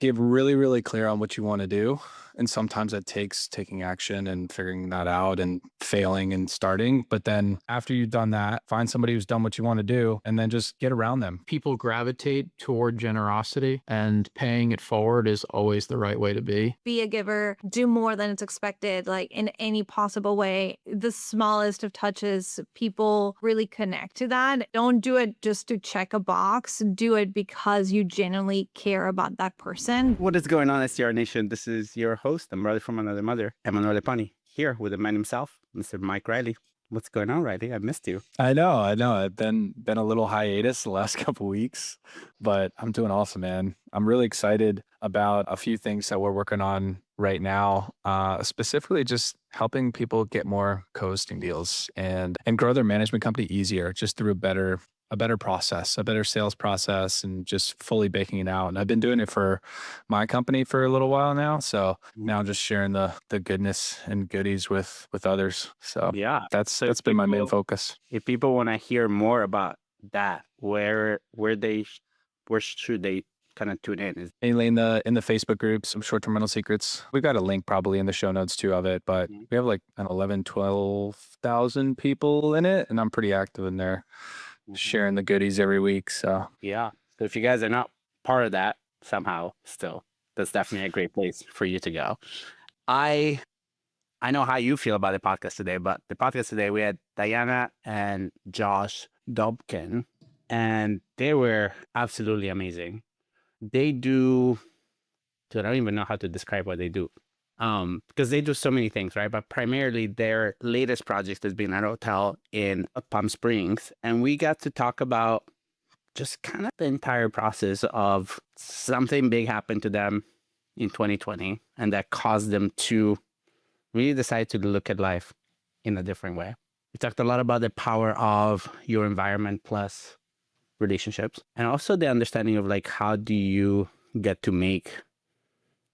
get really, really clear on what you want to do. And sometimes it takes taking action and figuring that out and failing and starting. But then after you've done that, find somebody who's done what you want to do and then just get around them. People gravitate toward generosity, and paying it forward is always the right way to be. Be a giver, do more than it's expected, like in any possible way. The smallest of touches, people really connect to that. Don't do it just to check a box. Do it because you genuinely care about that person. What is going on, STR Nation? This is your host, a brother from another mother, Emanuele Pani, here with the man himself, Mr. Mike Riley. What's going on, Riley? I missed you. I know. I've been a little hiatus the last couple weeks, but I'm doing awesome, man. I'm really excited about a few things that we're working on right now, specifically just helping people get more co-hosting deals and grow their management company easier, just through a better process, a better sales process, and just fully baking it out. And I've been doing it for my company for a little while now. So now I'm just sharing the goodness and goodies with others. So Yeah, that's been my main focus. If people want to hear more about that, where should they kind of tune in? Mainly in the Facebook group, some short-term rental secrets. We've got a link probably in the show notes too of it, but we have like an 12,000 people in it, and I'm pretty active in there, sharing the goodies every week. So yeah. So if you guys are not part of that somehow still, that's definitely a great place for you to go. I know how you feel about the podcast today, but the podcast today, we had Diana and Josh Dobkin, and they were absolutely amazing. They do, I don't even know how to describe what they do. Because they do so many things, right? But primarily their latest project has been an hotel in Palm Springs. And we got to talk about just kind of the entire process of something big happened to them in 2020. And that caused them to really decide to look at life in a different way. We talked a lot about the power of your environment plus relationships. And also the understanding of like, how do you get to make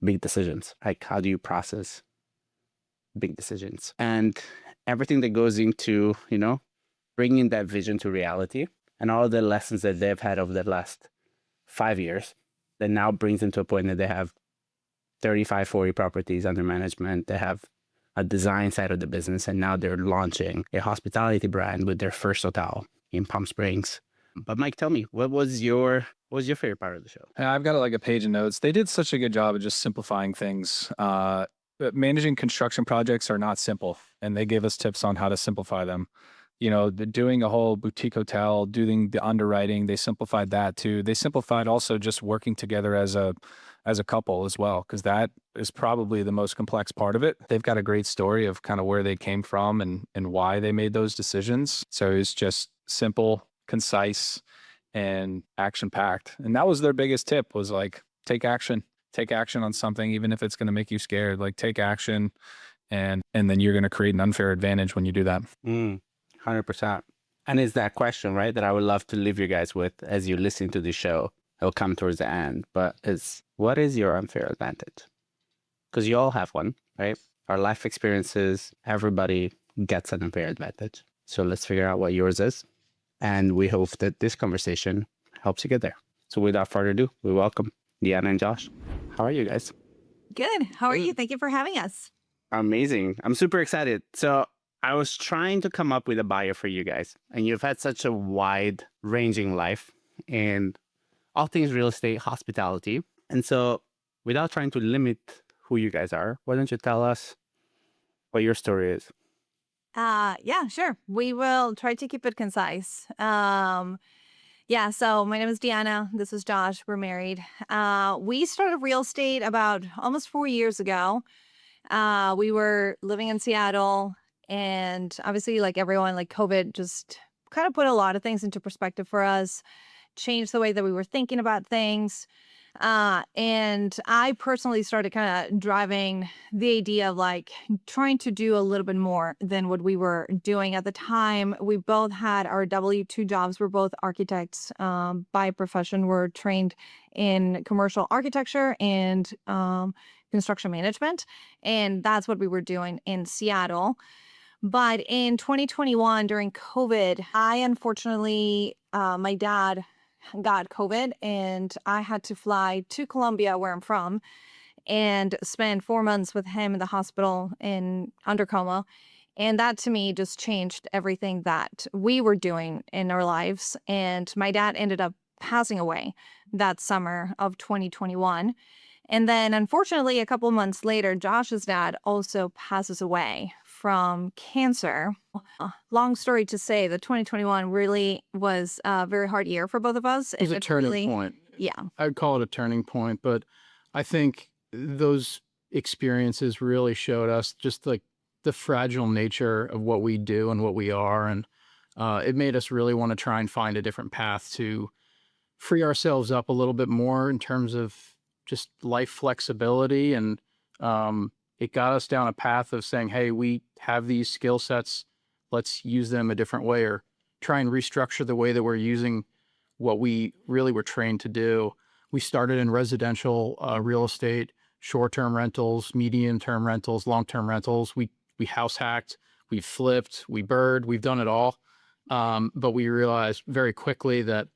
big decisions? Like, how do you process big decisions? And everything that goes into, bringing that vision to reality, and all the lessons that they've had over the last 5 years that now brings them to a point that they have 35, 40 properties under management. They have a design side of the business, and now they're launching a hospitality brand with their first hotel in Palm Springs. But Mike, tell me, what was your favorite part of the show? I've got like a page of notes. They did such a good job of just simplifying things. But managing construction projects are not simple, and they gave us tips on how to simplify them. Doing a whole boutique hotel, doing the underwriting, they simplified that too. They simplified also just working together as a couple as well, because that is probably the most complex part of it. They've got a great story of kind of where they came from and why they made those decisions. So it's just simple, concise, and action-packed. And that was their biggest tip, was like, take action on something, even if it's going to make you scared. Like, take action, and then you're going to create an unfair advantage when you do that. 100%. And it's that question, right, that I would love to leave you guys with as you listen to the show. It'll come towards the end, but what is your unfair advantage? Because you all have one, right? Our life experiences, everybody gets an unfair advantage. So let's figure out what yours is. And we hope that this conversation helps you get there. So without further ado, we welcome Deanna and Josh. How are you guys? Good. How are you? Thank you for having us. Amazing. I'm super excited. So I was trying to come up with a bio for you guys, and you've had such a wide ranging life in all things real estate, hospitality. And so without trying to limit who you guys are, why don't you tell us what your story is? Yeah, sure. We will try to keep it concise. So my name is Deanna. This is Josh. We're married. We started real estate about almost 4 years ago. We were living in Seattle, and obviously, like everyone, like COVID just kind of put a lot of things into perspective for us, changed the way that we were thinking about things. And I personally started kind of driving the idea of like trying to do a little bit more than what we were doing at the time. We both had our W-2 jobs. We're both architects by profession. We're trained in commercial architecture and construction management. And that's what we were doing in Seattle. But in 2021, during COVID, I unfortunately, my dad got COVID and I had to fly to Colombia, where I'm from, and spend 4 months with him in the hospital in under coma. And that to me just changed everything that we were doing in our lives. And my dad ended up passing away that summer of 2021. And then, unfortunately, a couple of months later, Josh's dad also passes away from cancer. Long story to say, the 2021 really was a very hard year for both of us. It was a turning point. Yeah. I'd call it a turning point, but I think those experiences really showed us just like the fragile nature of what we do and what we are. And it made us really want to try and find a different path to free ourselves up a little bit more in terms of just life flexibility. And it got us down a path of saying, hey, we have these skill sets, let's use them a different way, or try and restructure the way that we're using what we really were trained to do. We started in residential real estate, short-term rentals, medium-term rentals, long-term rentals. We house hacked, we flipped, we BRRRR'd, we've done it all. But we realized very quickly that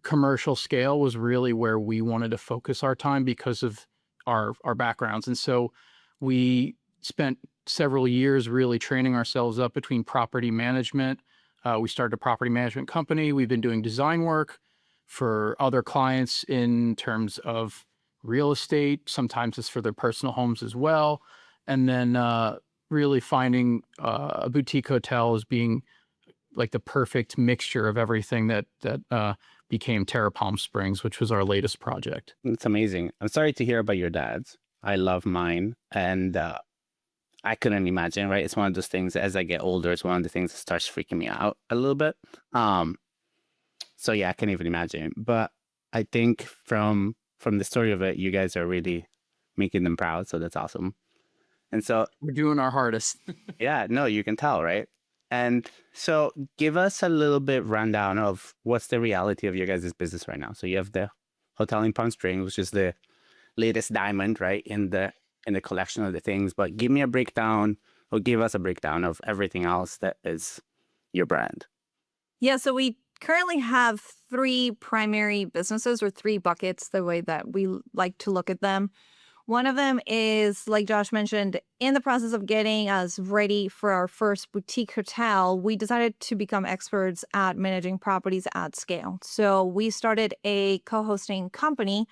commercial scale was really where we wanted to focus our time because of our backgrounds. And so we spent several years really training ourselves up between property management. We started a property management company. We've been doing design work for other clients in terms of real estate. Sometimes it's for their personal homes as well. And then really finding a boutique hotel as being like the perfect mixture of everything that became Terra Palm Springs, which was our latest project. It's amazing. I'm sorry to hear about your dad's. I love mine. And I couldn't imagine, right? It's one of those things, as I get older, it's one of the things that starts freaking me out a little bit. So yeah, I can't even imagine. But I think from the story of it, you guys are really making them proud. So that's awesome. And so we're doing our hardest. Yeah, no, you can tell, right? And so give us a little bit rundown of what's the reality of your guys' business right now. So you have the hotel in Palm Springs, which is the latest diamond, right, in the collection of the things. But give me a breakdown, or give us a breakdown of everything else that is your brand. Yeah, so we currently have 3 primary businesses, or 3 buckets, the way that we like to look at them. One of them is, like Josh mentioned, in the process of getting us ready for our first boutique hotel, we decided to become experts at managing properties at scale. So we started a co-hosting company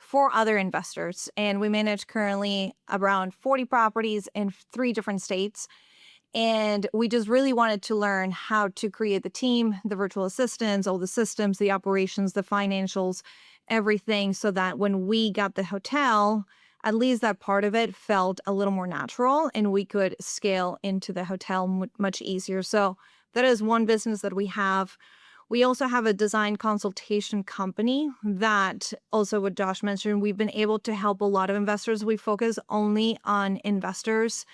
for other investors, and we manage currently around 40 properties in 3 different states. And we just really wanted to learn how to create the team, the virtual assistants, all the systems, the operations, the financials, everything, so that when we got the hotel, at least that part of it felt a little more natural and we could scale into the hotel much easier. So that is one business that we have. We also have a design consultation company that, also what Josh mentioned, we've been able to help a lot of investors. We focus only on investors.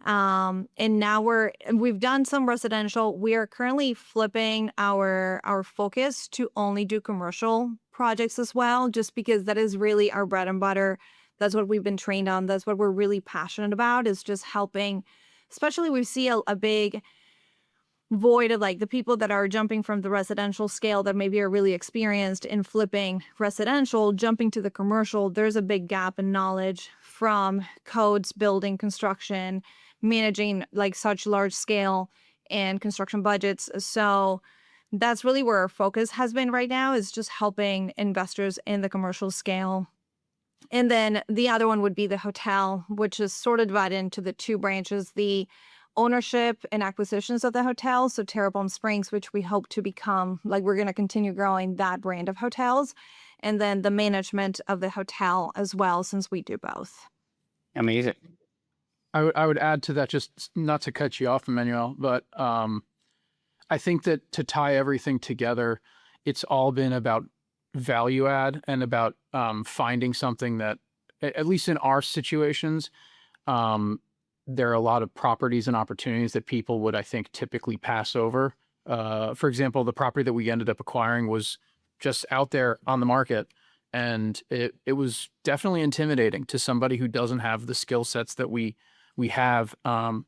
And now we've done some residential. We are currently flipping our focus to only do commercial projects as well, just because that is really our bread and butter. That's what we've been trained on. That's what we're really passionate about, is just helping. Especially we see a big void of like the people that are jumping from the residential scale that maybe are really experienced in flipping residential, jumping to the commercial. There's a big gap in knowledge from codes, building, construction, managing like such large scale and construction budgets. So that's really where our focus has been right now, is just helping investors in the commercial scale. And then the other one would be the hotel, which is sort of divided into the 2 branches, the ownership and acquisitions of the hotel. So Terra Palm Springs, which we hope to become, like, we're going to continue growing that brand of hotels. And then the management of the hotel as well, since we do both. Amazing. I would add to that, just not to cut you off, Emmanuel, but I think that to tie everything together, it's all been about value add and about finding something that, at least in our situations, there are a lot of properties and opportunities that people would, I think, typically pass over. For example, the property that we ended up acquiring was just out there on the market, and it was definitely intimidating to somebody who doesn't have the skill sets that we have. And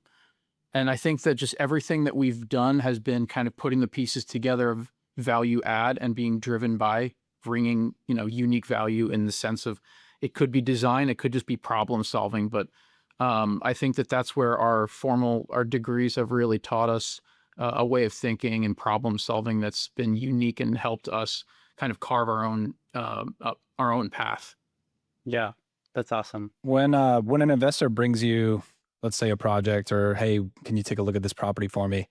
I think that just everything that we've done has been kind of putting the pieces together of value add and being driven by bringing, unique value in the sense of it could be design, it could just be problem solving. But I think that's where our degrees have really taught us a way of thinking and problem solving that's been unique and helped us kind of carve our own path. Yeah, that's awesome. When an investor brings you, let's say, a project, or hey, can you take a look at this property for me?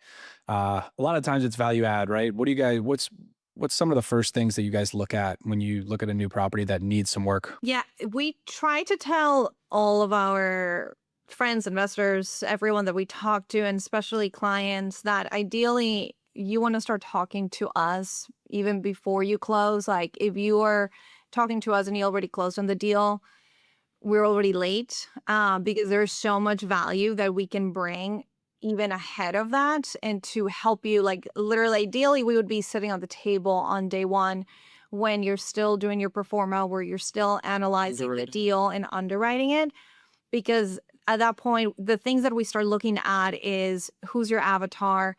A lot of times it's value add, right? What's some of the first things that you guys look at when you look at a new property that needs some work? Yeah, we try to tell all of our friends, investors, everyone that we talk to, and especially clients, that ideally you want to start talking to us even before you close. Like if you are talking to us and you already closed on the deal, we're already late because there's so much value that we can bring even ahead of that, and to help you, like literally ideally we would be sitting on the table on day one when you're still doing your pro forma, where you're still analyzing the deal and underwriting it. Because at that point, the things that we start looking at is who's your avatar,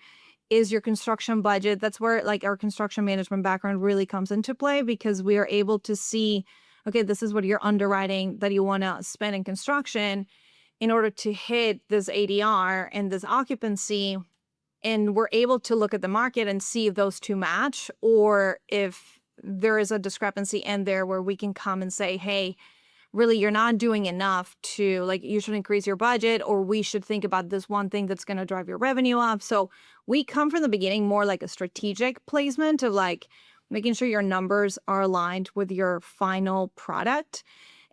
is your construction budget. That's where like our construction management background really comes into play, because we are able to see, okay, this is what you're underwriting that you want to spend in construction in order to hit this ADR and this occupancy. And we're able to look at the market and see if those two match, or if there is a discrepancy in there where we can come and say, hey, really, you're not doing enough to, like, you should increase your budget, or we should think about this one thing that's going to drive your revenue up. So we come from the beginning more like a strategic placement of like making sure your numbers are aligned with your final product.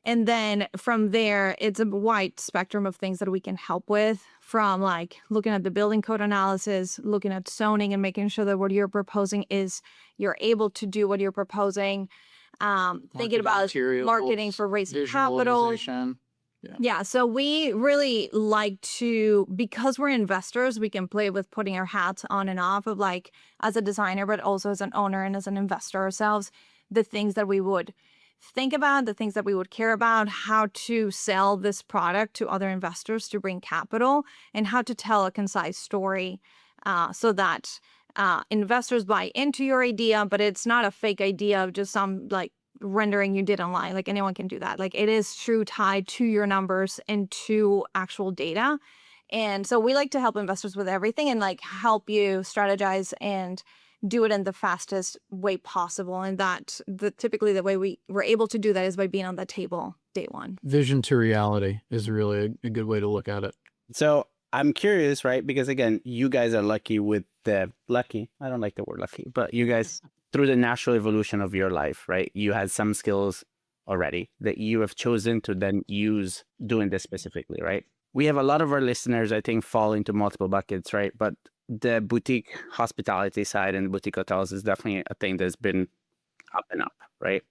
And then from there, it's a wide spectrum of things that we can help with, from like looking at the building code analysis, looking at zoning, and making sure that what you're proposing is you're able to do what you're proposing. Thinking about marketing for raising capital. Yeah, so we really like to, because we're investors, we can play with putting our hats on and off of like as a designer, but also as an owner and as an investor ourselves, the things that we would think about, the things that we would care about, how to sell this product to other investors to bring capital, and how to tell a concise story so that investors buy into your idea, but it's not a fake idea of just some like rendering you did online. Like anyone can do that. Like it is true, tied to your numbers and to actual data. And so we like to help investors with everything and like help you strategize and do it in the fastest way possible. And that typically the way we're able to do that is by being on the table day one. Vision to reality is really a good way to look at it. So I'm curious, right? Because again, you guys are lucky I don't like the word lucky, but you guys, through the natural evolution of your life, right? You had some skills already that you have chosen to then use doing this specifically, right? We have a lot of our listeners, I think, fall into multiple buckets, right? But the boutique hospitality side and boutique hotels is definitely a thing that's been up and up, right?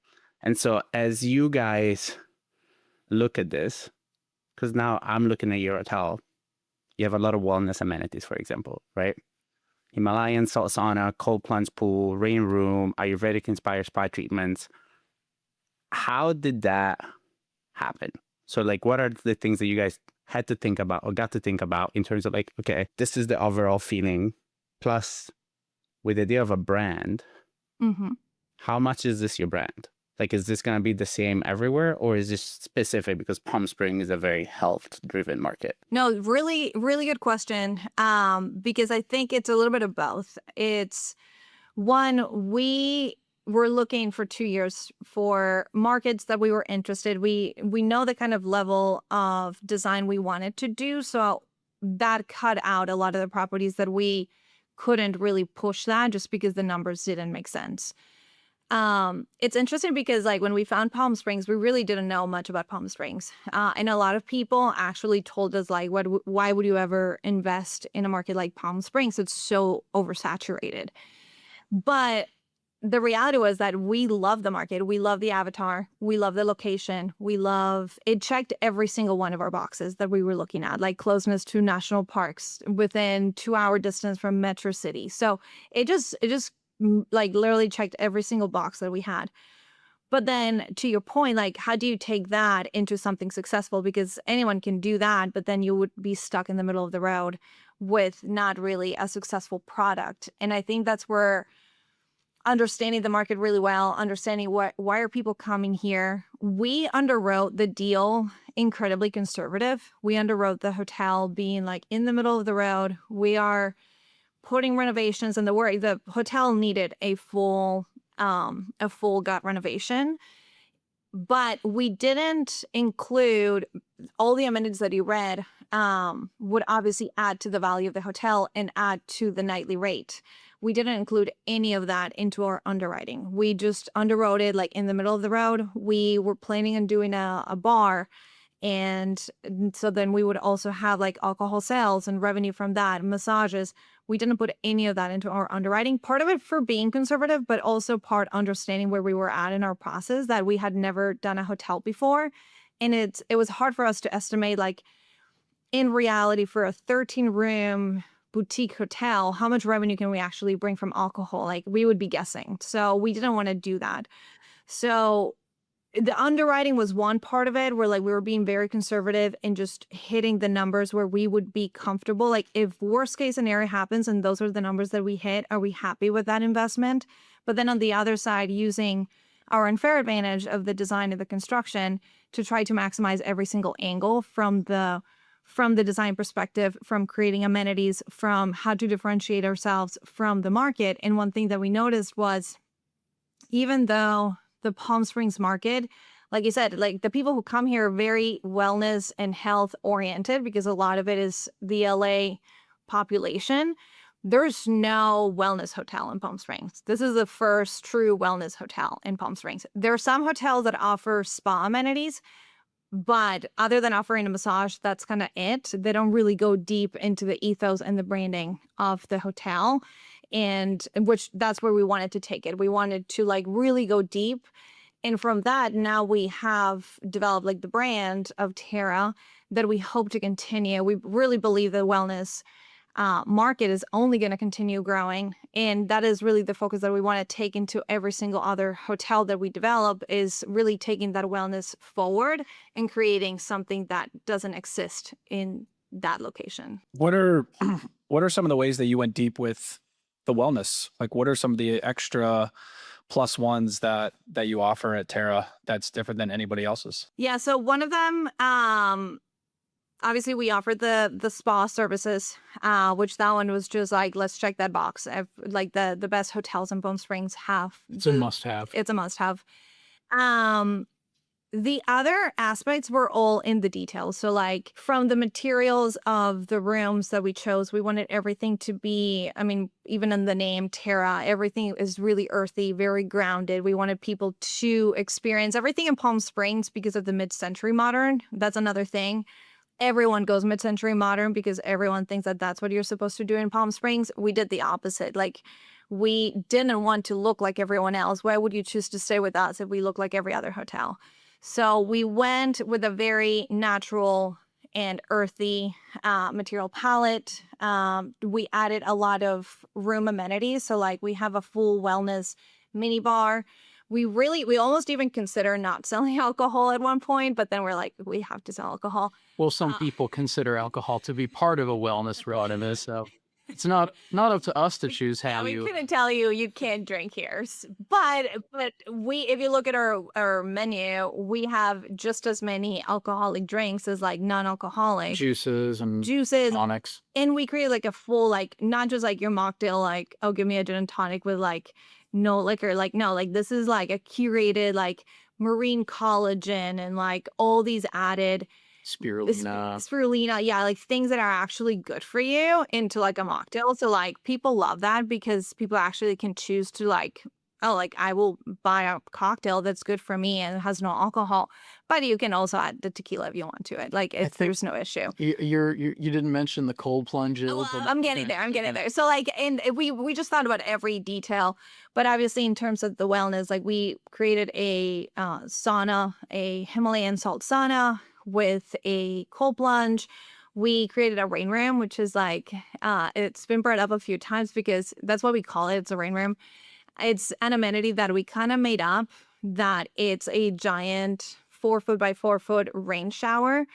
And so as you guys look at this, because now I'm looking at your hotel, you have a lot of wellness amenities, for example, right? Himalayan salt sauna, cold plunge pool, rain room, Ayurvedic inspired spa treatments. How did that happen? So like, what are the things that you guys had to think about or got to think about in terms of like, okay, this is the overall feeling, plus with the idea of a brand, how much is this your brand? Like, is this going to be the same everywhere, or is this specific because Palm Springs is a very health-driven market? No, really, really good question. Because I think it's a little bit of both. It's one, we were looking for 2 years for markets that we were interested. We know the kind of level of design we wanted to do, so that cut out a lot of the properties that we couldn't really push that just because the numbers didn't make sense. It's interesting because like when we found Palm Springs, we really didn't know much about Palm Springs. And a lot of people actually told us like, why would you ever invest in a market like Palm Springs? It's so oversaturated. But the reality was that we love the market. We love the avatar. We love the location. It checked every single one of our boxes that we were looking at, like closeness to national parks within 2-hour distance from Metro City. So it just like literally checked every single box that we had. But then to your point, like, how do you take that into something successful? Because anyone can do that, but then you would be stuck in the middle of the road with not really a successful product. And I think that's where understanding the market really well, understanding why are people coming here. We underwrote the deal incredibly conservative. We underwrote the hotel being like in the middle of the road. We are putting renovations, and the hotel needed a full gut renovation, but we didn't include all the amenities that you read. Would obviously add to the value of the hotel and add to the nightly rate. We didn't include any of that into our underwriting. We just underwrote it like in the middle of the road. We were planning on doing a bar. And so then we would also have like alcohol sales and revenue from that, massages. We didn't put any of that into our underwriting. Part of it for being conservative, but also part understanding where we were at in our process, that we had never done a hotel before. And it was hard for us to estimate, like, in reality, for a 13-room boutique hotel, how much revenue can we actually bring from alcohol? Like, we would be guessing. So we didn't want to do that. So the underwriting was one part of it, where like we were being very conservative and just hitting the numbers where we would be comfortable. Like, if worst case scenario happens and those are the numbers that we hit, are we happy with that investment? But then on the other side, using our unfair advantage of the design of the construction to try to maximize every single angle from the design perspective, from creating amenities, from how to differentiate ourselves from the market. And one thing that we noticed was, even though the Palm Springs market, like you said, like the people who come here are very wellness and health oriented, because a lot of it is the LA population. There's no wellness hotel in Palm Springs. This is the first true wellness hotel in Palm Springs. There are some hotels that offer spa amenities, but other than offering a massage, that's kind of it. They don't really go deep into the ethos and the branding of the hotel. And which that's where we wanted to take it. We wanted to like really go deep. And from that, now we have developed like the brand of Terra that we hope to continue. We really believe the wellness market is only going to continue growing. And that is really the focus that we want to take into every single other hotel that we develop, is really taking that wellness forward and creating something that doesn't exist in that location. What are some of the ways that you went deep with the wellness? Like, what are some of the extra plus ones that you offer at Terra that's different than anybody else's? Yeah, so one of them, obviously we offered the spa services, which that one was just like, let's check that box. Like the best hotels in Palm Springs have. It's a must-have. It's a must-have. The other aspects were all in the details. So like from the materials of the rooms that we chose, we wanted everything to be, I mean, even in the name Terra, everything is really earthy, very grounded. We wanted people to experience everything in Palm Springs because of the mid-century modern. That's another thing. Everyone goes mid-century modern because everyone thinks that that's what you're supposed to do in Palm Springs. We did the opposite. Like, we didn't want to look like everyone else. Why would you choose to stay with us if we look like every other hotel? So we went with a very natural and earthy material palette. We added a lot of room amenities. So like we have a full wellness mini bar. We almost even consider not selling alcohol at one point, but then we're like, we have to sell alcohol. Well, some people consider alcohol to be part of a wellness road, so it's not up to us to choose how We couldn't tell you can't drink here, but if you look at our menu, we have just as many alcoholic drinks as like non-alcoholic juices, tonics, and we create like a full, like, not just like your mocktail, like, oh, give me a gin and tonic with like no liquor. Like, no, like this is like a curated like marine collagen and like all these added spirulina, yeah, like things that are actually good for you into like a mocktail. So like people love that because people actually can choose to like, oh, like I will buy a cocktail that's good for me and has no alcohol, but you can also add the tequila if you want to it. Like there's no issue. You didn't mention the cold plunges. Well, I'm getting there. So like, and we just thought about every detail, but obviously in terms of the wellness, like we created a sauna, a Himalayan salt sauna with a cold plunge. We created a rain room, which is like, it's been brought up a few times because that's what we call it. It's a rain room. It's an amenity that we kind of made up, that it's a giant 4 foot by 4 foot rain shower.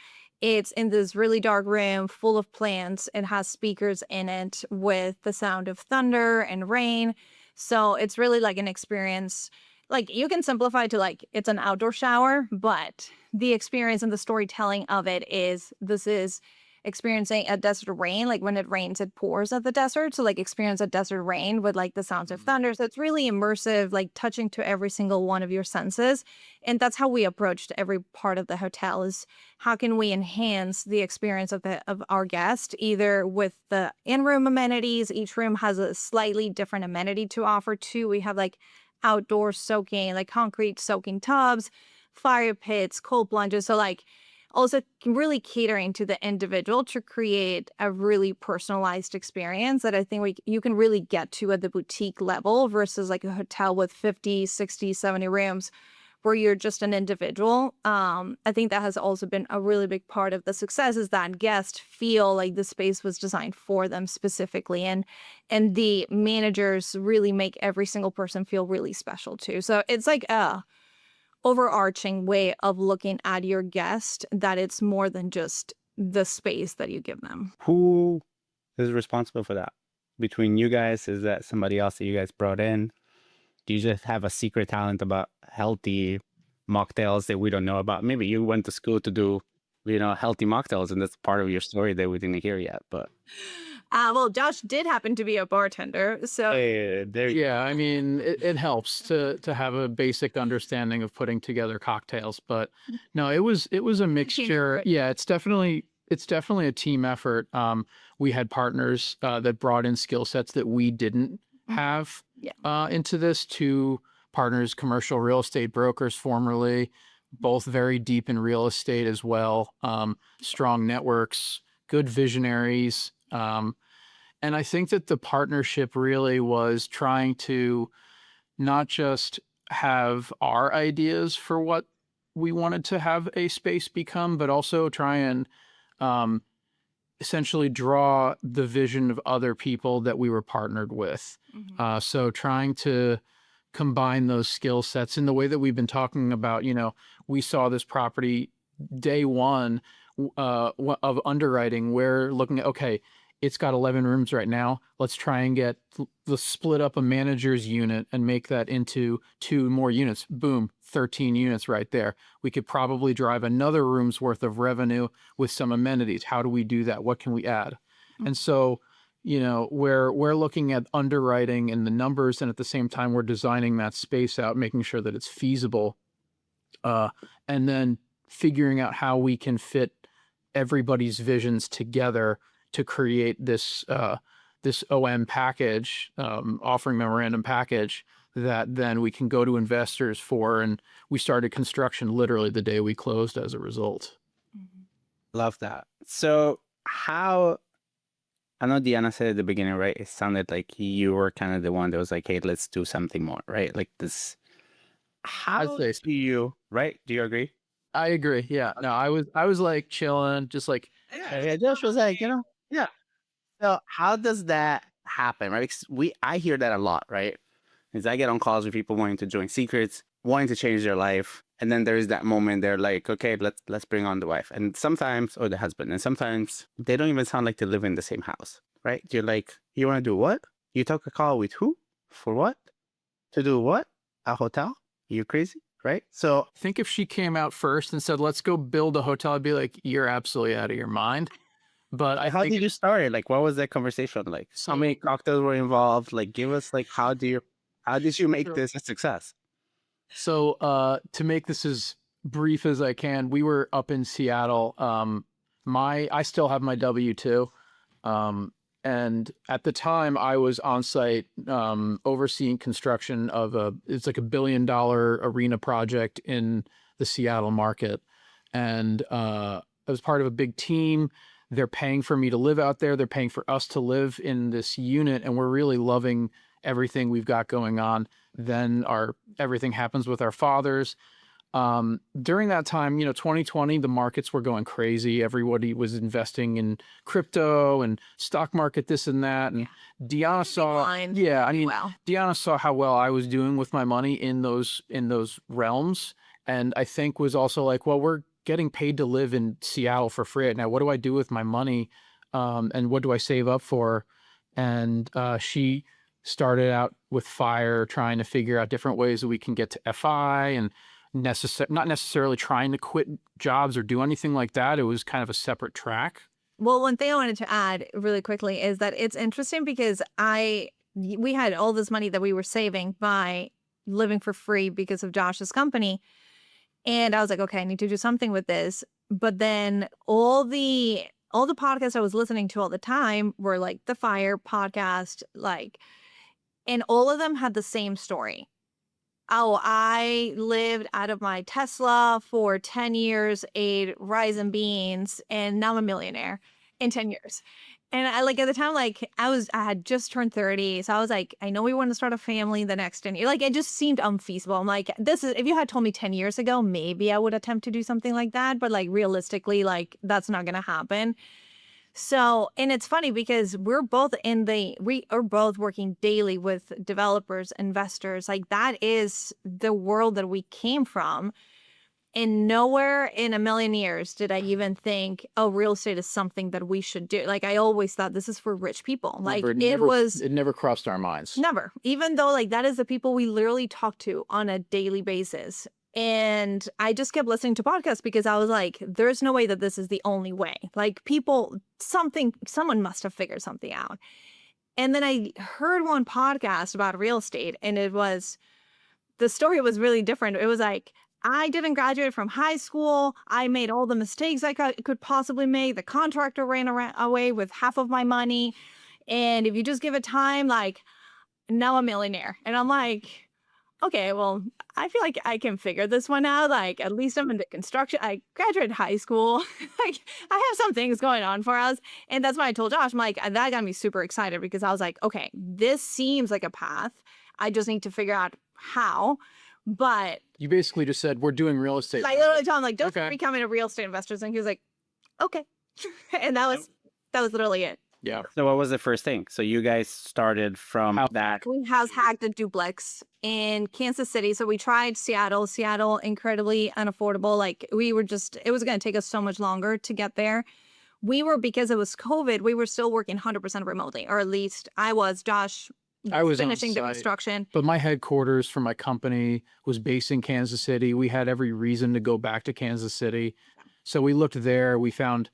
It's in this really dark room full of plants. It has speakers in it with the sound of thunder and rain. So it's really like an experience. Like you can simplify to like it's an outdoor shower, but the experience and the storytelling of it is this is experiencing a desert rain. Like when it rains, it pours at the desert. So like experience a desert rain with like the sounds of thunder. So it's really immersive, like touching to every single one of your senses. And that's how we approached every part of the hotel is how can we enhance the experience of our guest, either with the in-room amenities. Each room has a slightly different amenity to offer too. We have like outdoor soaking, like concrete soaking tubs, fire pits, cold plunges. So like also really catering to the individual to create a really personalized experience that I think you can really get to at the boutique level versus like a hotel with 50, 60, 70 rooms where you're just an individual. I think that has also been a really big part of the success is that guests feel like the space was designed for them specifically. And the managers really make every single person feel really special too. So it's like a overarching way of looking at your guest that it's more than just the space that you give them. Who is responsible for that? Between you guys, is that somebody else that you guys brought in? Do you just have a secret talent about healthy mocktails that we don't know about? Maybe you went to school to do, healthy mocktails, and that's part of your story that we didn't hear yet. But Well, Josh did happen to be a bartender, so Yeah, I mean, it helps to have a basic understanding of putting together cocktails, but no, it was a mixture. effort. Yeah, it's definitely a team effort. We had partners that brought in skill sets that we didn't have Yeah. into this. Two partners, commercial real estate brokers formerly, both very deep in real estate as well. Strong networks, good visionaries. And I think that the partnership really was trying to not just have our ideas for what we wanted to have a space become, but also try and um, essentially draw the vision of other people that we were partnered with. So trying to combine those skill sets in the way that we've been talking about, we saw this property day one of underwriting. We're looking at, okay, it's got 11 rooms right now. Let's try and split up a manager's unit and make that into 2 more units. Boom, 13 units right there. We could probably drive another room's worth of revenue with some amenities. How do we do that? What can we add? And so, we're looking at underwriting and the numbers, and at the same time, we're designing that space out, making sure that it's feasible, and then figuring out how we can fit everybody's visions together to create this OM package, offering memorandum package that then we can go to investors for. And we started construction literally the day we closed as a result. love that. So I know Deanna said at the beginning, right? It sounded like you were kind of the one that was like, hey, let's do something more, right? Like this. How I'd say do you, right? Do you agree? I agree. Yeah. No, I was like chilling, just like, Yeah, Josh was like, yeah. So how does that happen, right? Because I hear that a lot, right? Is I get on calls with people wanting to join secrets, wanting to change their life, and then there's that moment they're like, okay, let's bring on the wife, and sometimes or the husband, and sometimes they don't even sound like they live in the same house, right? You're like, you want to do what? You took a call with who? For what? To do what? A hotel? You crazy, right? So I think if she came out first and said, let's go build a hotel, I'd be like, you're absolutely out of your mind. But I how think did you start it? Like, what was that conversation like? How many cocktails were involved? Like, give us like, how did you make this a success? so. To make this as brief as I can, we were up in Seattle. I still have my W-2. And at the time I was on site, overseeing construction of it's like $1 billion arena project in the Seattle market. And, I was part of a big team. They're paying for me to live out there. They're paying for us to live in this unit. And we're really loving everything we've got going on. Then everything happens with our fathers. During that time, 2020, the markets were going crazy. Everybody was investing in crypto and stock market, this and that. And Deanna saw, Deanna saw how well I was doing with my money in those realms. And I think was also like, well, we're getting paid to live in Seattle for free. Now, what do I do with my money? And what do I save up for? And, she started out with fire, trying to figure out different ways that we can get to FI, and not necessarily trying to quit jobs or do anything like that. It was kind of a separate track. Well, one thing I wanted to add really quickly is that it's interesting because we had all this money that we were saving by living for free because of Josh's company. And I was like, okay, I need to do something with this. But then all the podcasts I was listening to all the time were like the Fire podcast, like, and all of them had the same story. Oh, I lived out of my Tesla for 10 years, ate rice and beans, and now I'm a millionaire in 10 years. And I like at the time, like I had just turned 30. So I was like, I know we want to start a family the next 10 years. Like it just seemed unfeasible. I'm like, if you had told me 10 years ago, maybe I would attempt to do something like that. But like realistically, like that's not going to happen. So, and it's funny because we are both working daily with developers, investors. Like that is the world that we came from. And nowhere in a million years did I even think, oh, real estate is something that we should do. Like I always thought this is for rich people. Like it never crossed our minds. Never. Even though like that is the people we literally talk to on a daily basis. And I just kept listening to podcasts because I was like, there's no way that this is the only way. Like someone must have figured something out. And then I heard one podcast about real estate, and the story was really different. It was like, I didn't graduate from high school. I made all the mistakes I could possibly make. The contractor ran away with half of my money. And if you just give it time, like now I'm a millionaire. And I'm like, okay, well, I feel like I can figure this one out. Like, at least I'm into construction. I graduated high school. Like, I have some things going on for us. And that's why I told Josh, I'm like, that got me super excited because I was like, okay, this seems like a path. I just need to figure out how. But you basically just said, we're doing real estate. I literally told him, like, don't becoming a real estate investor. And he was like, okay. And that was literally it. Yeah. So what was the first thing? So you guys started from that. We house hacked a duplex in Kansas City. So we tried Seattle, incredibly unaffordable. Like it was going to take us so much longer to get there. Because it was COVID, we were still working 100% remotely, or at least I was. Josh was finishing the construction. But my headquarters for my company was based in Kansas City. We had every reason to go back to Kansas City. So we looked there. We found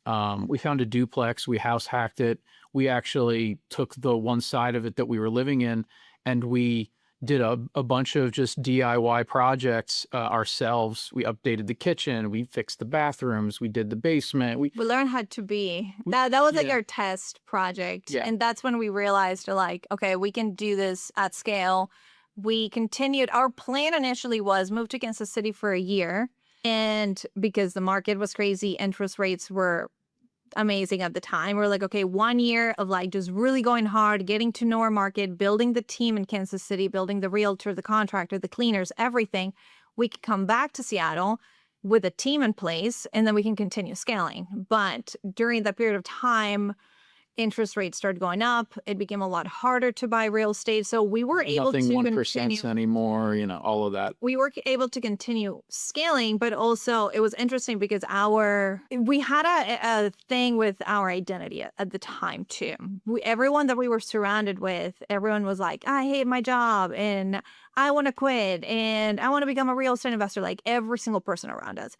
a duplex. We house hacked it. We actually took the one side of it that we were living in, and we did a bunch of just DIY projects ourselves. We updated the kitchen. We fixed the bathrooms. We did the basement. We learned how to be. That was like our test project. Yeah. And that's when we realized, like, okay, we can do this at scale. We continued. Our plan initially was move to Kansas City for a year. And because the market was crazy, interest rates were amazing at the time. We're like, okay, 1 year of like just really going hard, getting to know our market, building the team in Kansas City, building the realtor, the contractor, the cleaners, everything. We could come back to Seattle with a team in place, and then we can continue scaling. But during that period of time, interest rates started going up. It became a lot harder to buy real estate. So we were able to continue. Nothing 1% anymore, all of that. We were able to continue scaling, but also it was interesting because we had a thing with our identity at the time too. Everyone that we were surrounded with, everyone was like, I hate my job and I want to quit and I want to become a real estate investor, like every single person around us.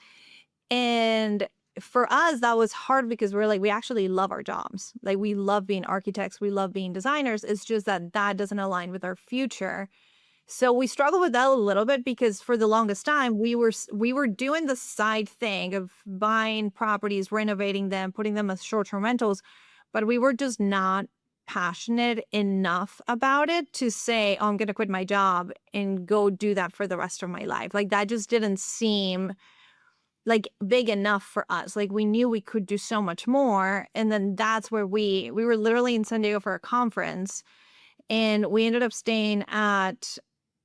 And for us, that was hard because we're like, we actually love our jobs. Like we love being architects. We love being designers. It's just that doesn't align with our future. So we struggled with that a little bit because for the longest time, we were doing the side thing of buying properties, renovating them, putting them as short-term rentals, but we were just not passionate enough about it to say, oh, I'm going to quit my job and go do that for the rest of my life. Like that just didn't seem like big enough for us. Like we knew we could do so much more. And then that's where we were literally in San Diego for a conference, and we ended up staying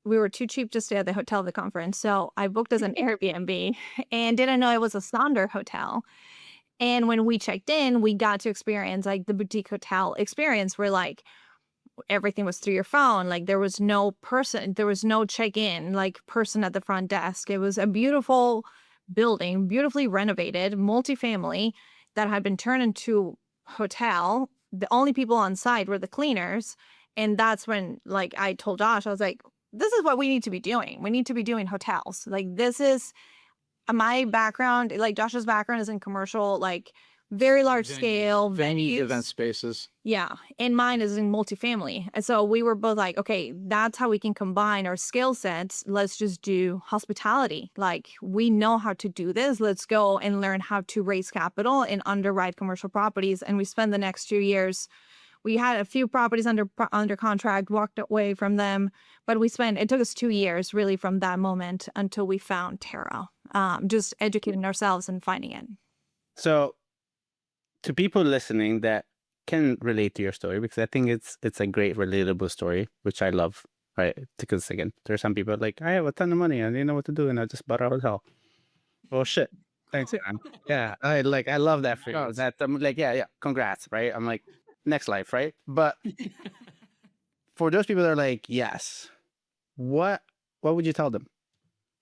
we were too cheap to stay at the hotel of the conference. So I booked as an Airbnb and didn't know it was a Sonder hotel. And when we checked in, we got to experience like the boutique hotel experience where like everything was through your phone. Like there was no check-in, like person at the front desk. It was a beautiful building, beautifully renovated, multifamily that had been turned into hotel. The only people on site were the cleaners, And that's when like I told Josh, I was like, this is what we need to be doing. We need to be doing hotels. Like this is my background, like Josh's background is in commercial, like very large scale venues, venues. event spaces. Yeah. And mine is in multifamily. And so we were both like, okay, that's how we can combine our skill sets. Let's just do hospitality. Like we know how to do this. Let's go and learn how to raise capital and underwrite commercial properties. And we spent the next 2 years. We had a few properties under contract, walked away from them, but it took us 2 years really from that moment until we found Terra, just educating ourselves and finding it. So to people listening that can relate to your story, because I think it's a great relatable story, which I love, right? Because again, there are some people like, I have a ton of money and I didn't know what to do and I just bought a hotel. Well, shit. Thanks, man. Yeah, I love that for you. Congrats. That I'm like, yeah, congrats, right? I'm like, next life, right? But for those people that are like, yes, what would you tell them?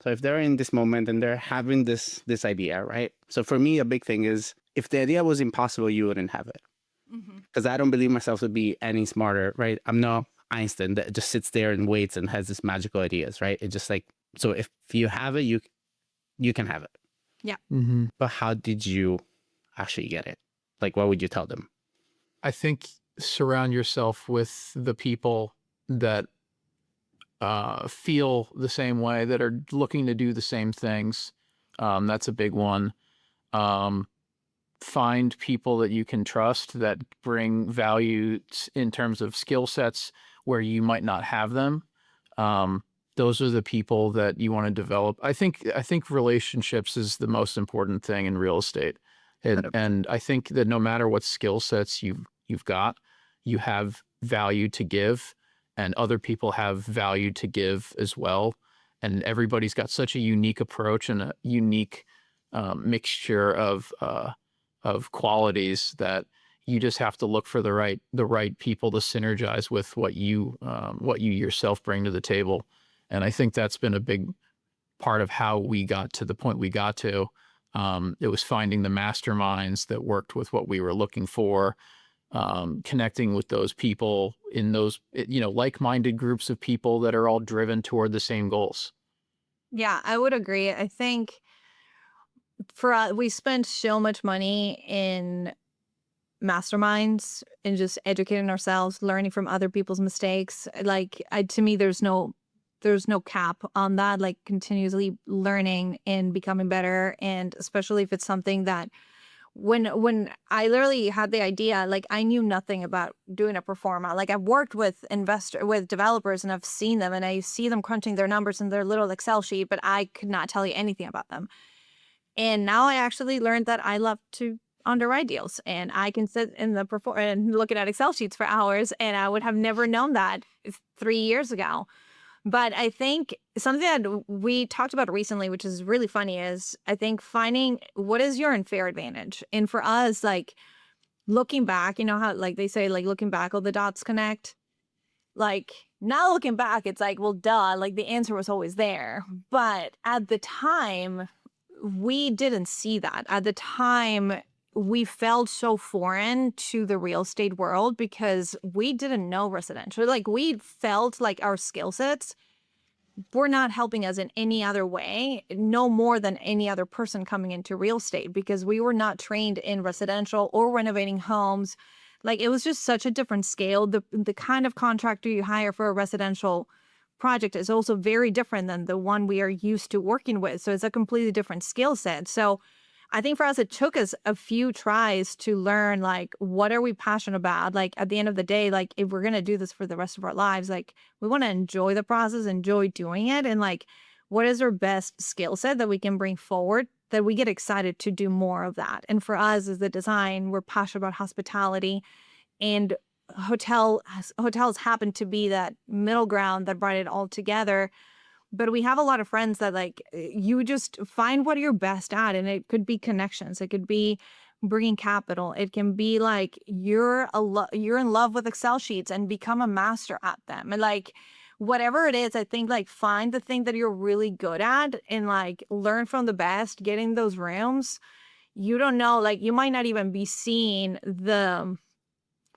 So if they're in this moment and they're having this idea, right? So for me, a big thing is if the idea was impossible, you wouldn't have it. Because I don't believe myself to be any smarter, right? I'm not Einstein that just sits there and waits and has this magical ideas, right? It's just like, so if you have it, you can have it. Yeah. Mm-hmm. But how did you actually get it? Like, what would you tell them? I think surround yourself with the people that feel the same way, that are looking to do the same things. That's a big one. Find people that you can trust that bring value in terms of skill sets where you might not have them. Those are the people that you want to develop. I think relationships is the most important thing in real estate. And I think that no matter what skill sets you've got, you have value to give, and other people have value to give as well. And everybody's got such a unique approach and a unique mixture of qualities that you just have to look for the right people to synergize with what you yourself bring to the table. And I think that's been a big part of how we got to the point we got to. It was finding the masterminds that worked with what we were looking for, connecting with those people in those, like-minded groups of people that are all driven toward the same goals. Yeah, I would agree. I think for us, we spend so much money in masterminds and just educating ourselves, learning from other people's mistakes. Like to me, there's no cap on that, like continuously learning and becoming better. And especially if it's something that when I literally had the idea, like I knew nothing about doing a pro forma. Like I've worked with developers and I've seen them and I see them crunching their numbers in their little Excel sheet, but I could not tell you anything about them. And now I actually learned that I love to underwrite deals, and I can sit in the and looking at Excel sheets for hours, and I would have never known that 3 years ago. But I think something that we talked about recently, which is really funny, is I think finding what is your unfair advantage. And for us, like looking back, you know how like they say, like looking back, all the dots connect. Like now looking back, it's like, well, duh, like the answer was always there. But at the time, we didn't see that. At the time, we felt so foreign to the real estate world because we didn't know residential. Like we felt like our skill sets were not helping us in any other way, no more than any other person coming into real estate, because we were not trained in residential or renovating homes. Like it was just such a different scale. The kind of contractor you hire for a residential project is also very different than the one we are used to working with. So it's a completely different skill set. So I think for us, it took us a few tries to learn, like, what are we passionate about? Like at the end of the day, like if we're going to do this for the rest of our lives, like we want to enjoy the process, enjoy doing it. And like, what is our best skill set that we can bring forward that we get excited to do more of that? And for us as the design, we're passionate about hospitality, and hotels happen to be that middle ground that brought it all together. But we have a lot of friends that like you just find what you're best at, and it could be connections, it could be bringing capital, it can be like you're in love with Excel sheets and become a master at them, and like whatever it is, I think like find the thing that you're really good at and like learn from the best, get in those rooms. You don't know, like you might not even be seeing the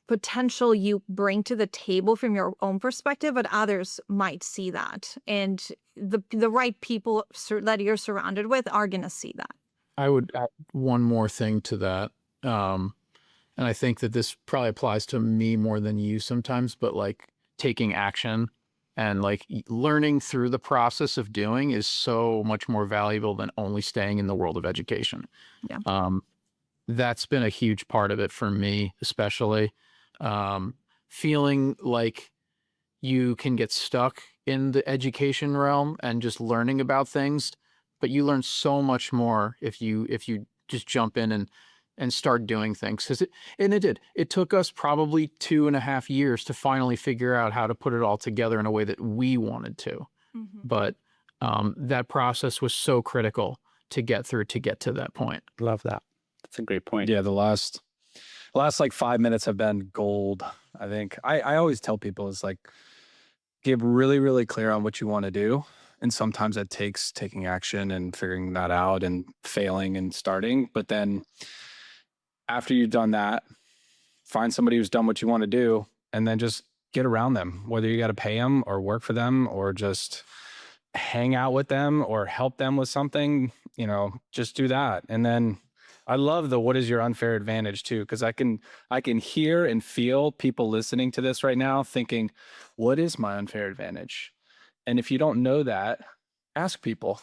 potential you bring to the table from your own perspective, but others might see that. And the right people that you're surrounded with are going to see that. I would add one more thing to that. And I think that this probably applies to me more than you sometimes, but like taking action and like learning through the process of doing is so much more valuable than only staying in the world of education. Yeah. That's been a huge part of it for me, especially feeling like you can get stuck in the education realm and just learning about things, but you learn so much more if you just jump in and start doing things. It took us probably 2.5 years to finally figure out how to put it all together in a way that we wanted to. But that process was so critical to get through to get to that point. Love that. That's a great point. Yeah, the last like 5 minutes have been gold. I think I always tell people is like, get really, really clear on what you want to do. And sometimes that takes taking action and figuring that out and failing and starting. But then after you've done that, find somebody who's done what you want to do and then just get around them, whether you got to pay them or work for them or just hang out with them or help them with something, just do that. And then I love the what is your unfair advantage too, because I can hear and feel people listening to this right now thinking, what is my unfair advantage? And if you don't know that, ask people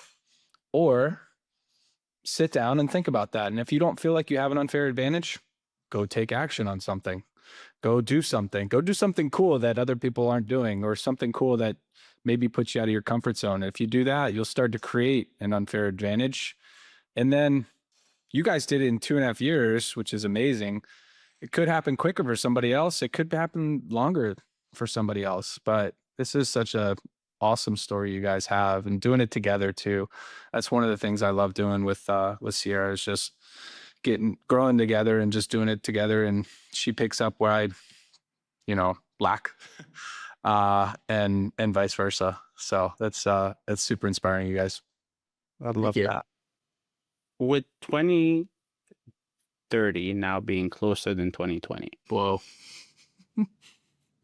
or sit down and think about that. And if you don't feel like you have an unfair advantage, go take action on something. Go do something. Go do something cool that other people aren't doing or something cool that maybe puts you out of your comfort zone. If you do that, you'll start to create an unfair advantage. And then you guys did it in 2.5 years, which is amazing. It could happen quicker for somebody else. It could happen longer for somebody else. But this is such a awesome story you guys have and doing it together too. That's one of the things I love doing with Sierra is just growing together and just doing it together. And she picks up where I, lack, and vice versa. So that's super inspiring, you guys. I love that. With 2030 now being closer than 2020. Whoa.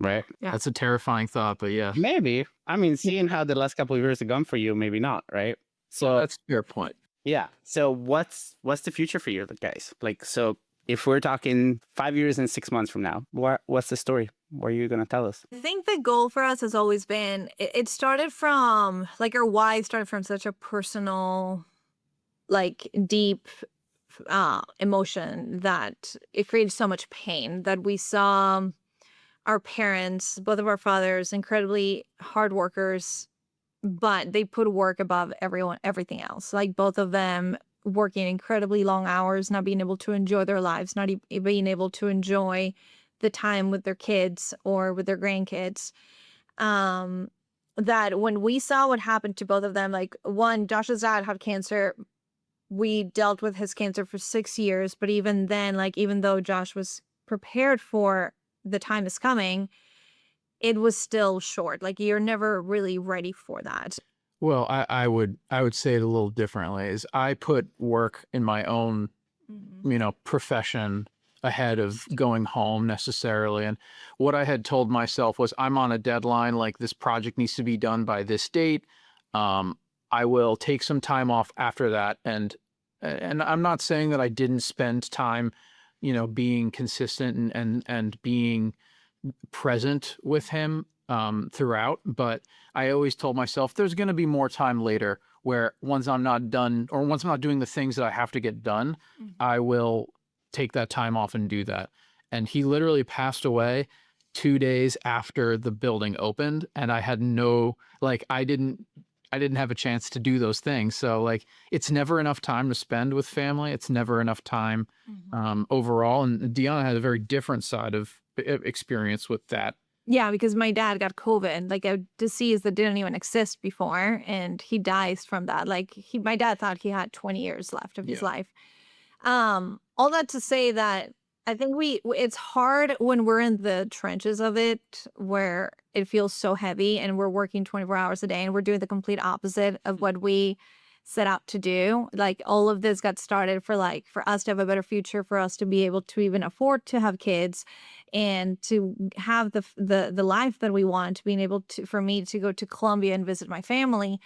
Right? Yeah. That's a terrifying thought, but yeah. Maybe. I mean, seeing how the last couple of years have gone for you, maybe not, right? So that's a fair point. Yeah. So what's the future for you guys? Like, so if we're talking 5 years and 6 months from now, what's the story? What are you going to tell us? I think the goal for us has always been, it started from, like, our why started from such a personal, like, deep emotion that it created so much pain that we saw our parents, both of our fathers, incredibly hard workers, but they put work above everything else. Like, both of them working incredibly long hours, not being able to enjoy their lives, not being able to enjoy the time with their kids or with their grandkids. That when we saw what happened to both of them, like, one, Josh's dad had cancer. We dealt with his cancer for 6 years, but even then, like, even though Josh was prepared for the time is coming, it was still short. Like, you're never really ready for that. Well, I would say it a little differently. Is I put work in my own, profession ahead of going home necessarily. And what I had told myself was, I'm on a deadline. Like, this project needs to be done by this date. I will take some time off after that. And I'm not saying that I didn't spend time, being consistent and being present with him throughout, but I always told myself there's going to be more time later where once I'm not done or once I'm not doing the things that I have to get done, I will take that time off and do that. And he literally passed away 2 days after the building opened, and I had I didn't have a chance to do those things. So, like, it's never enough time to spend with family. It's never enough time overall. And Deanna had a very different side of experience with that. Yeah, because my dad got COVID, like a disease that didn't even exist before, and he dies from that. Like, my dad thought he had 20 years left of his life. All that to say that I think it's hard when we're in the trenches of it, where it feels so heavy and we're working 24 hours a day and we're doing the complete opposite of what we set out to do. Like all of this got started for us to have a better future, for us to be able to even afford to have kids and to have the life that we want, being able to, for me to go to Colombia and visit my family.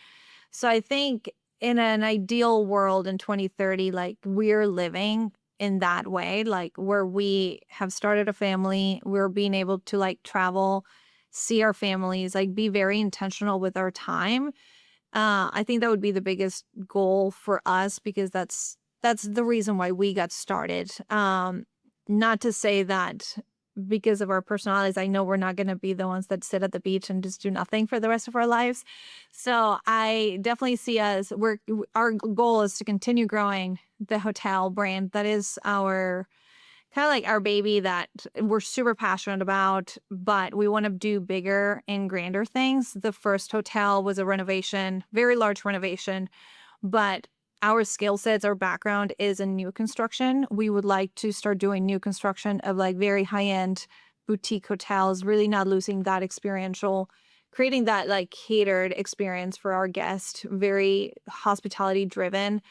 So I think in an ideal world in 2030, like we're living in that way, like where we have started a family, we're being able to like travel, see our families, like be very intentional with our time. I think that would be the biggest goal for us, because that's the reason why we got started. Not to say that because of our personalities, I know we're not going to be the ones that sit at the beach and just do nothing for the rest of our lives. So I definitely see our goal is to continue growing the hotel brand. That is our kind of like our baby that we're super passionate about, but we want to do bigger and grander things. The first hotel was a renovation, very large renovation, but our skill sets, our background is in new construction. We would like to start doing new construction of like very high-end boutique hotels, really not losing that experiential, creating that like catered experience for our guests, very hospitality driven.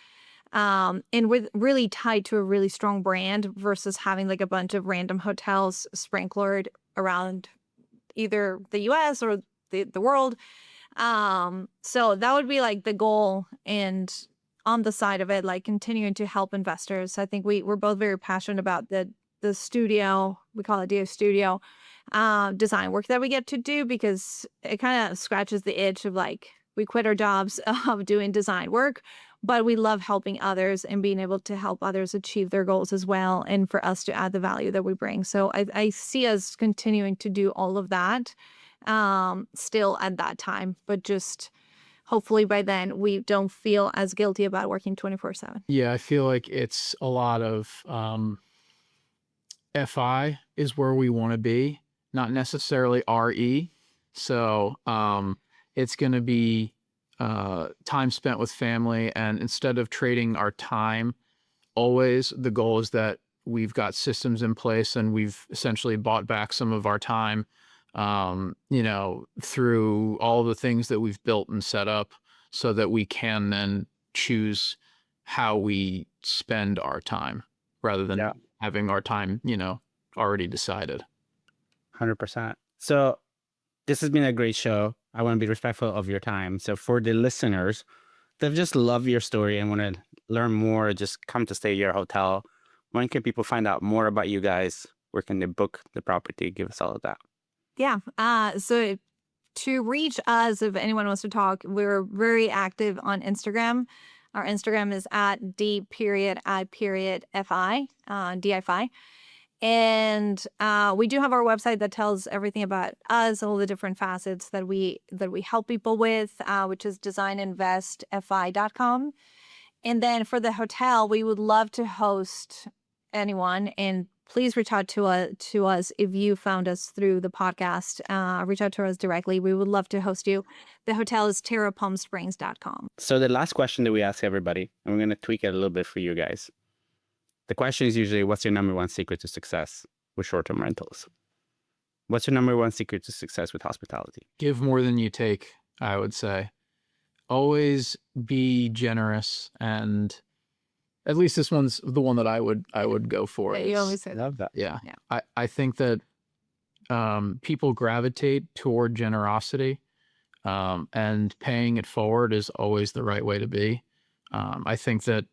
And with really tied to a really strong brand versus having like a bunch of random hotels sprinklered around either the US or the world. So that would be like the goal. And on the side of it, like continuing to help investors. I think we're both very passionate about the studio, we call it DO Studio, design work that we get to do, because it kind of scratches the itch of like, we quit our jobs of doing design work, but we love helping others and being able to help others achieve their goals as well, and for us to add the value that we bring. So I see us continuing to do all of that still at that time, but just hopefully by then we don't feel as guilty about working 24/7. Yeah, I feel like it's a lot of FI is where we want to be, not necessarily RE. So it's going to be time spent with family, and instead of trading our time, always the goal is that we've got systems in place and we've essentially bought back some of our time, through all the things that we've built and set up, so that we can then choose how we spend our time rather than having our time, already decided. 100%. So this has been a great show. I want to be respectful of your time. So for the listeners that just love your story and want to learn more, just come to stay at your hotel, when can people find out more about you guys? Where can they book the property? Give us all of that. Yeah. So to reach us, if anyone wants to talk, we're very active on Instagram. Our Instagram is at D.I.Fi, DIFI. And we do have our website that tells everything about us, all the different facets that we help people with, which is designinvestfi.com. And then for the hotel, we would love to host anyone, and please reach out to us if you found us through the podcast. Reach out to us directly. We would love to host you. The hotel is terrapalmsprings.com. So the last question that we ask everybody, and we're going to tweak it a little bit for you guys. The question is usually, what's your number one secret to success with short-term rentals? What's your number one secret to success with hospitality? Give more than you take, I would say. Always be generous, and at least this one's the one that I would go for. Yeah, you always say that. Love that. Yeah. I think that people gravitate toward generosity, and paying it forward is always the right way to be. I think that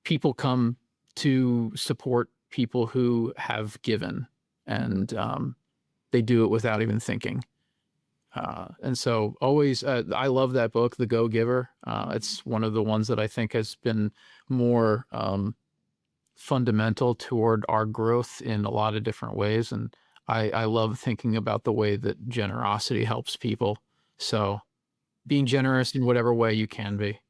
people come to support people who have given, and they do it without even thinking. And so always, I love that book, The Go-Giver. It's one of the ones that I think has been more fundamental toward our growth in a lot of different ways. And I love thinking about the way that generosity helps people. So being generous in whatever way you can be.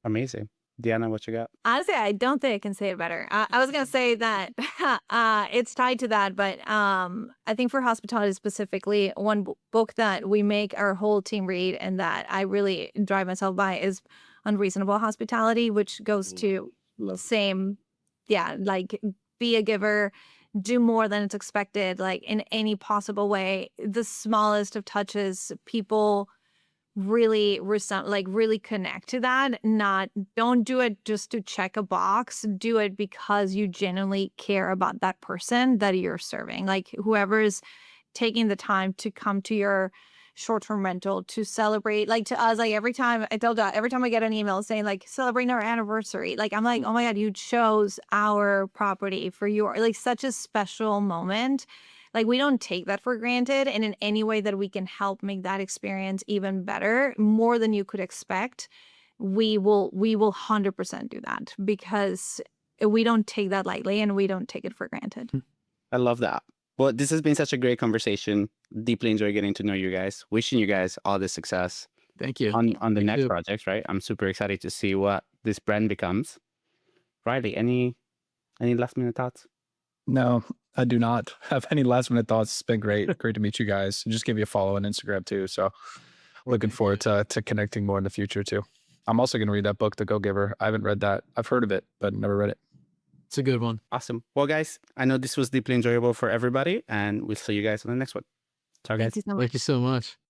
Amazing. Deanna, what you got? Honestly, I don't think I can say it better. I was going to say that it's tied to that, but I think for hospitality specifically, one book that we make our whole team read and that I really drive myself by is Unreasonable Hospitality, which goes to same, like be a giver, do more than it's expected, like in any possible way. The smallest of touches, people really really connect to that. Don't do it just to check a box. Do it because you genuinely care about that person that you're serving. Like whoever's taking the time to come to your short-term rental to celebrate, like to us, like every time I get an email saying like celebrating our anniversary, like I'm like, oh my God, you chose our property for your, like, such a special moment. Like we don't take that for granted. And in any way that we can help make that experience even better, more than you could expect, we will 100% do that, because we don't take that lightly and we don't take it for granted. I love that. Well, this has been such a great conversation. Deeply enjoy getting to know you guys. Wishing you guys all the success Thank you. on the Thank next you. project, right? I'm super excited to see what this brand becomes. Riley, any last minute thoughts? No, I do not have any last minute thoughts. It's been great. Great to meet you guys. Just give you a follow on Instagram too. So looking Thank forward to connecting more in the future too. I'm also going to read that book, The Go Giver. I haven't read that. I've heard of it, but never read it. It's a good one. Awesome. Well, guys, I know this was deeply enjoyable for everybody, and we'll see you guys on the next one. Ciao, guys. Thank you so much. Thank you so much.